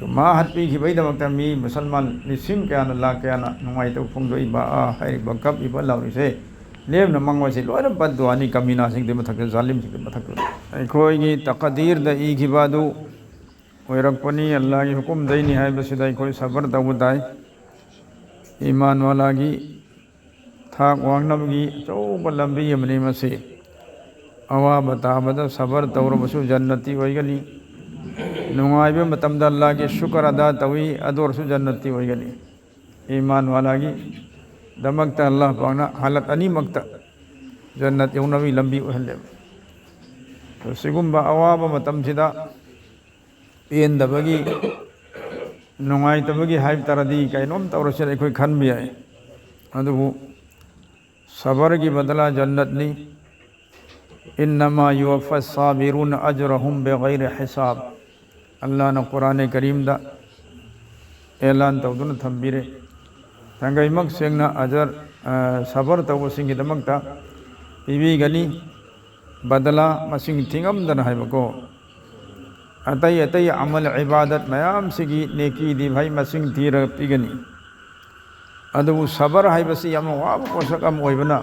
मा हत्पीखिबैदमक्ता मी मुसलमान लिसिंग क्याना लाख क्याना नुंगाइतो फोंदोइबा हाइबा कपिबा लाउरिसे लेबना मंगवासे लोइना बदुआनी कमीना सिंगदे मथक जालिम सिंगदे मथक अखोइगी तकदीर द इखिबादु ओइरकपनी अल्लाह की हुकुम दैनी हाइबसिदा अखोइ सबर तौबदाई ईमान वालागी थाक वांगनबगी चौबा लंबी अमनी मसे अवाब ताबदा सबर तौरबसु जन्नती ओइगनी नुंगाइबे मतमदा अल्लाह के शुक्र अदा तवी अदोरसु जन्नती ओइगनी ईमान वालागी दमकता अल्लाह पाना हालत अनी मक्ता जन्नत यौनवी लंबी ओहले तो सिगुम्बा अवाब मतमसिदा पेंदबगी नुंगाइतबगी हाइब तरदी कैनोम तौरसे अखोइ खनबि याय अदुबु सबर की बदला जन्नतनी इन्नमा युवफ़्फ़ा साबिरून अजरहुम बिग़ैर हिसाब अल्लाह ने कुरान करीम दा ऐलान तौदुन थंबिरे तंगैमक सेंगना अजर सबर तौबसिंगिदमक्ता पिबीगनी बदला मसिंग थिंगमदन हाइबको अतई अतई अमल इबादत मयाम सिगी नेकी दी भाई मसिंग थीर पिगनी अदुबु सबर हाइबसी याम वाब पोसकम ओइबना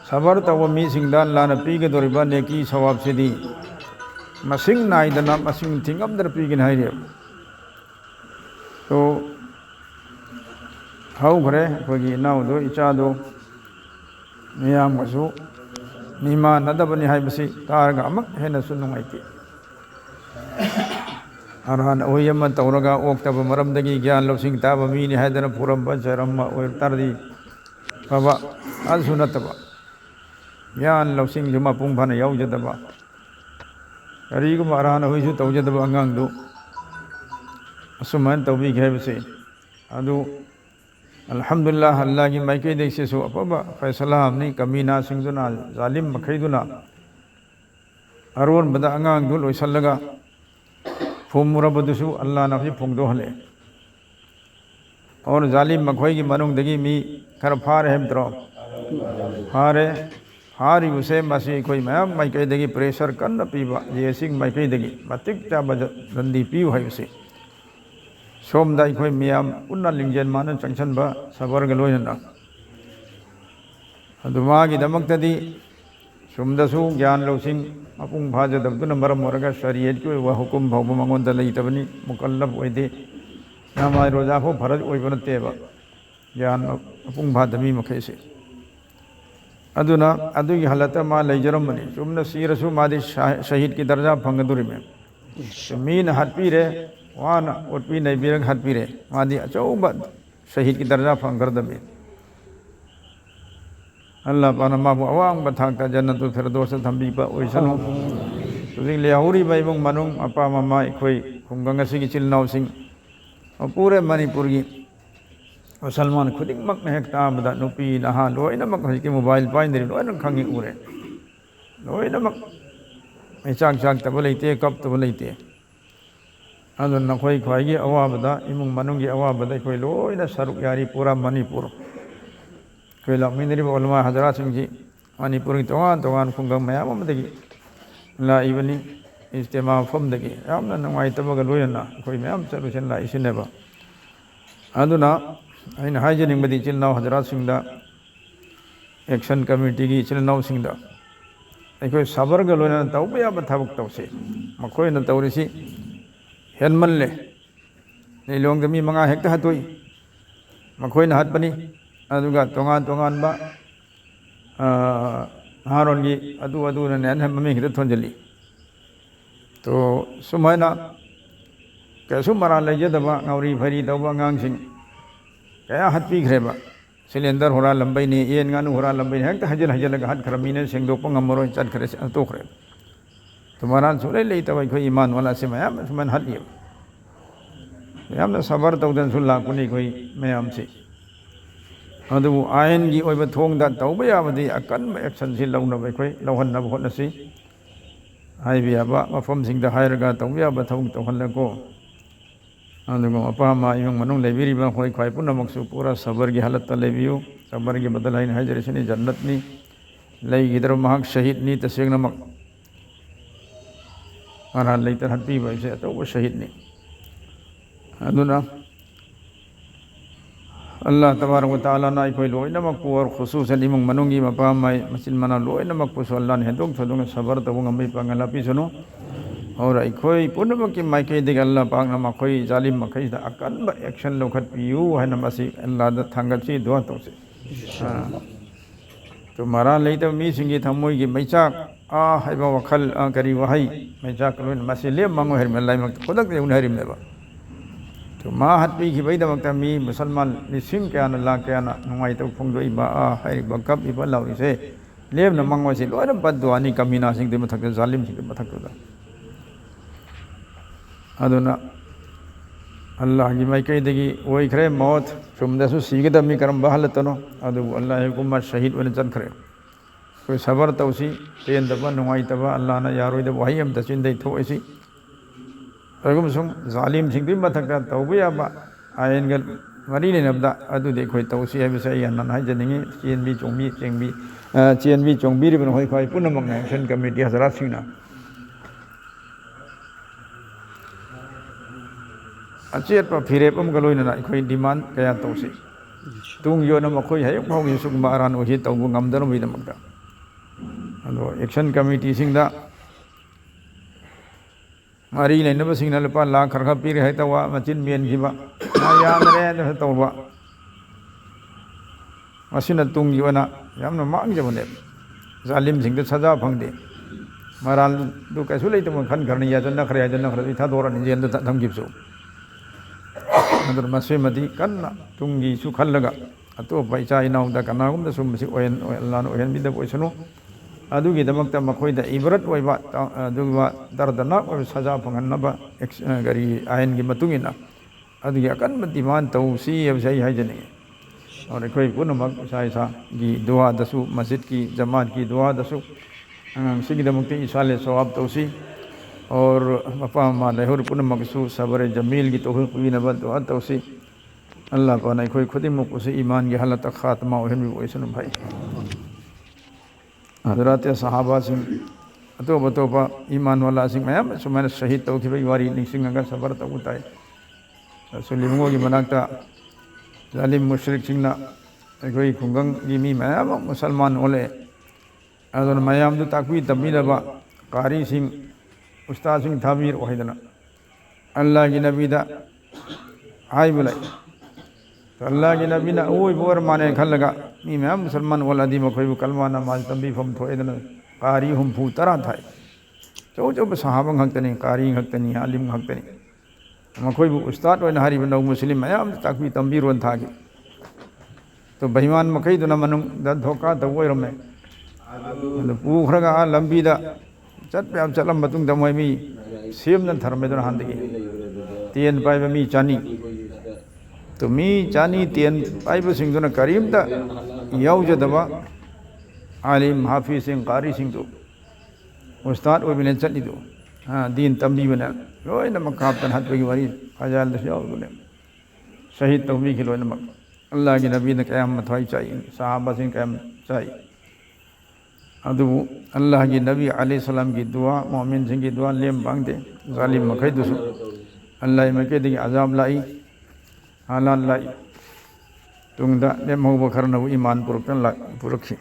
सबर तव मी सिंगदा अल्लाह ने पिगदोरिबा नेकी सवाब सिदी मसिंग नाइदना मसिंग थिंगमदर पिगन हाइरे तो हौग्रे अखोगी नाउदो इचादो मियामगसु नीमा नदबनी हाइबसी तारगा अमक हेनसु नुंगाइते अरहान ओयम तौरगा ओक्तब मरमदगी ज्ञान लौसिंग ताब मीनि हाइदना पुरम्बा जरम्मा ओय तरदी बाबा अजु नतबा ज्ञान लौसिंग जुमा पुंग फाना याउजदबा करीगुम अरहान होइसु तौजदबा अंगांगदु असुमान तौबी घेबसे अदु अल्हम्दुलिल्लाह अल्लाह की माइके देसेसु अपबा फैसला हमनी कमीना सिंगदुना जालिम मखैदुना अरोन बदा अंगांगदु लोइसल्लगा फुमुरबदुसु अल्लाह ने भी फुंगदो हले और जालिम मखोई की मनुंगदगी मी खर फार हेमद्रो फारे हारी उसे मसी कोई मैम माइकैदगी प्रेशर कन्न पीबा जेसिंग माइकैदगी मतिक चाबा दंदी पीउ है उसे सोमदा कोई मियाम उन्ना लिंजन मानन चंगसनबा सबर गलोयना अदुमागी दमक्तदी सुमदसु ज्ञान लौसिंग मपुंग फाजदबदुना मरम मोरगा शरीयत की व हुकुम भौब मंगोंद लैतबनी मुकल्लफ ओइदे नामाय रोजा फो फरज ओइबनतेबा ज्ञान मपुंग फादमी मखैसे अदुना अदुगी हालत मा लैजरमनी सुमना सीरसु मादि शहीद की दर्जा फंगदुरि में मीन हटपीरे वाना ओटपी नैबीरग हटपीरे मादि अचौबा शहीद की दर्जा फंगरदबे अल्लाह पाना माबु अवांग बथाकता जन्नतुल फिरदौस थंबीबा ओइसनु तुजिंग लेहौरी बाइबुंग मनुंग अपा ममा इखोई खुंगंग असिगी चिलनाउसिंग पूरे मणिपुर की मुसलमान खुदिंगमक ने हेक ताबदा नुपी नहा लोइनमक हजिकी मोबाइल पाइंदरि लोइनम खंगी उरे लोइनमक मेचाक चाक तब लेते कप तब लेते अदु नखोई ख्वाइगी अवाबदा इमुंग मनुंगी अवाबदा इखोई लोइना सरुक यारी पूरा मणिपुर कोई लामिनरी ओलमा हजरा सिंह जी मणिपुर की तोगान तोगान खुंगंग मयाम अमदगी लाइबनी इज्तिमा फमदगी यामना नुंगाइतबगा लोइना कोई मयाम चलुसन लाइसिनेबा अदुना अइन हाइजनिंगबदी चिलनाव हजरा सिंहदा एक्शन कमिटी की चिलनाव सिंहदा अखोई सबर लोइना तौबा याबा थबक तौसे मखोइना तौरिसि हेनमल्ले नीलोंग मी मंगा हेक्ता हतोई मखोइना हतबनी अदुगा तोगान तोगान बा हारोनगी अदु अदुना नेन ममी खिदा थोंजली तो सुमाइना कैसु मरा लेजदबा ngौरी फरी तौबा अंगांगसिंग कया हतपीख्रेबा सिलेंडर होरा लंबैनी येन गानु होरा लंबैनी हेक्ता हजल हजलगा हत खरमीने सेंगदोपा ngमरो चटखरे तोखरे तुम्हारा सुले लेतबा कोई ईमान वाला से मयाम सुमन हलियो यामना सबर तौदन सुला कुनी कोई मयाम से अदु आयन की ओइबा थोंगदा तौबा याबदी अकन एक्शन सि लौनबा कोई लौहन्नब होनसि हाइबियाबा मफम सिंगदा हायरगा तौबा याबा थौंग तौहल्लको अदुगो अपामा इमंग मनुंग लेबिरिबा खोई ख्वाइ पुनमकसु पूरा सबर की हालत लेबियो सबर की बदल हाइन हाइजरिसनि जन्नतनी लैगिदर महक शहीदनी तसेंगनमक अरहान लैतर हत्पीबा इसे अतौबा शहीदनी अदुना अल्लाह तबारक व तआला ना कोई लोइनमक और खुसूसन इमुंग मनुंगी मपा माय मसिन मना लोइनमक पुसो अल्लाह ने हेदोंग थदोंग सबर तबुंग अम्बई पंगला पिसनो और कोई पुनमक की मायके दिग अल्लाह पाक न मखोई जालिम मखई दा अकन ब एक्शन लोखत पियु है न मसी अल्लाह दा थांगची दुआ तोसे तो मरा लेई तो मी सिंगी थमोई की मैचा आ हैबा वखल करी वहई मैचा कलोन मसी ले मंगो हेर में लाई मक खुदक दे उन हेरिम लेबा तो माँ हाथ पी की भाई दमकता मी मुसलमान लिसिंग क्या न ला क्या ना नुमाई तो फुंग दो इबा आ है बकब इबा लाउरी से लेब न मंगवा से लोअर बद्दुआनी कमीना सिंग दे मथक जालिम सिंग दे मथक दा अदुना अल्लाह की माई कही देगी वही खरे मौत सुमदसु सीगद मी करम बहलतनो अदु अल्लाह हुकुम शहीद वन चन खरे कोई सबर तौसी तेन दबा नुमाई तबा अल्लाह ना यारोई दे वही हम दसिन दे थो ऐसी अगम सुम जालिम सिंह दी मथक तौबे अब आयन गल मरी ने नबदा अदु दे कोई तौसी है बिसे यान ना है जनिंगे चेनबी चोंबी रिबन होई खाई पुनमक ने एक्शन कमेटी हजरत सिंह ना अचेत पर फिरे पम गलोइन ना कोई डिमांड कया तौसी तुंग यो न मखोई है भाव ये सुग मारान ओहि तौबु ngमदर मै दमकदा अदो एक्शन कमेटी सिंह दा मरी लेनब सिंह लुपा लाख खरखा पीर है तवा मचिन मेन गिबा यामरे न तौबा मसिना तुंग योना यामन मांग जबने जालिम सिंह दे सजा फंगदे मराल दु कैसु लेतम खन करनी या जन खरे जन खरे था दोरा नि जेन थम गिबसु अदर मसे मदी कन्ना तुंगी सु खल्लगा अतो पैसा इनाउ दा कनागुम द सुम सि ओयन अल्लाह ओयन बिद पोइसनु अदुगी दमकता मखोई दा इबरत ओइबा अदुगा दरदना और सजा फंगनबा गरी आयन की मतुंगिना अदुगी अकन डिमांड तौसी अब सही है जने और कोई पुनमक साइसा की दुआ दसु मस्जिद की जमात की दुआ दसु अंग सिगी दमकते इसाले सवाब तौसी और मपा मा लहर पुनमक सु सबर जमील की तौफीक नब दुआ तौसी अल्लाह पाना कोई खुद मुक उसे ईमान की हालत खात्मा ओहन भी ओइसन भाई हजरत सहाबा सिंह अतोप अतोपा ईमान वाला सिंह मैम सुमन शहीद तौखिबई वारी निसिंग अगर सबर तबुताई सुलिमो की मनाकता जालिम मुशरिक सिंहना कोई खुंगंग की मी मैम मुसलमान ओले अदन मयाम दु ताकवी तमीदबा कारी सिंह उस्ताद सिंह थाबीर ओहिदना अल्लाह की नबी दा हाय बुलाई तो अल्लाह की नबी ना ओई बोर माने खलगा मी मैं मुसलमान वाला दी मखोई कलमा नमाज तंबी फम थोएदन कारी हम फू तरह थाई चो चो सहाबा हक्तनी कारी हक्तनी आलिम हक्तनी मखोई उस्ताद ओइन हारी नौ मुस्लिम मयाम ताकवी तंबी रोन थागी तो बेईमान मखई दुना मनुंग द धोखा तवोइरमे पूखरगा लंबी दा चट पे अब चलम मतुंग दमोय मी सेम न धर्मे दुना हांदगी तेन पाइबे मी चानी तो मी चानी तेन पाइब सिंह दुना करीम दा यौजदबा आलिम हाफिज सिंह कारी सिंह तो उस्ताद ओबिने चली दो हाँ दीन तंबी बना लोय नमक कापतन हाथ की वारी फजाल दस जाओ दुने शहीद तौबी खिलो नमक अल्लाह की नबी ने क़यामत वाई चाहिए सहाबा सिंह क़यामत चाहिए अदु अल्लाह की नबी अलैहिस्सलाम की दुआ मोमिन सिंह की दुआ लेम बांगदे जालिम मखई दुसु अल्लाह मके दी अजाब लाई हालात लाई तुंगदा लेम हो बखर नबु ईमान पुरकन ला पुरखी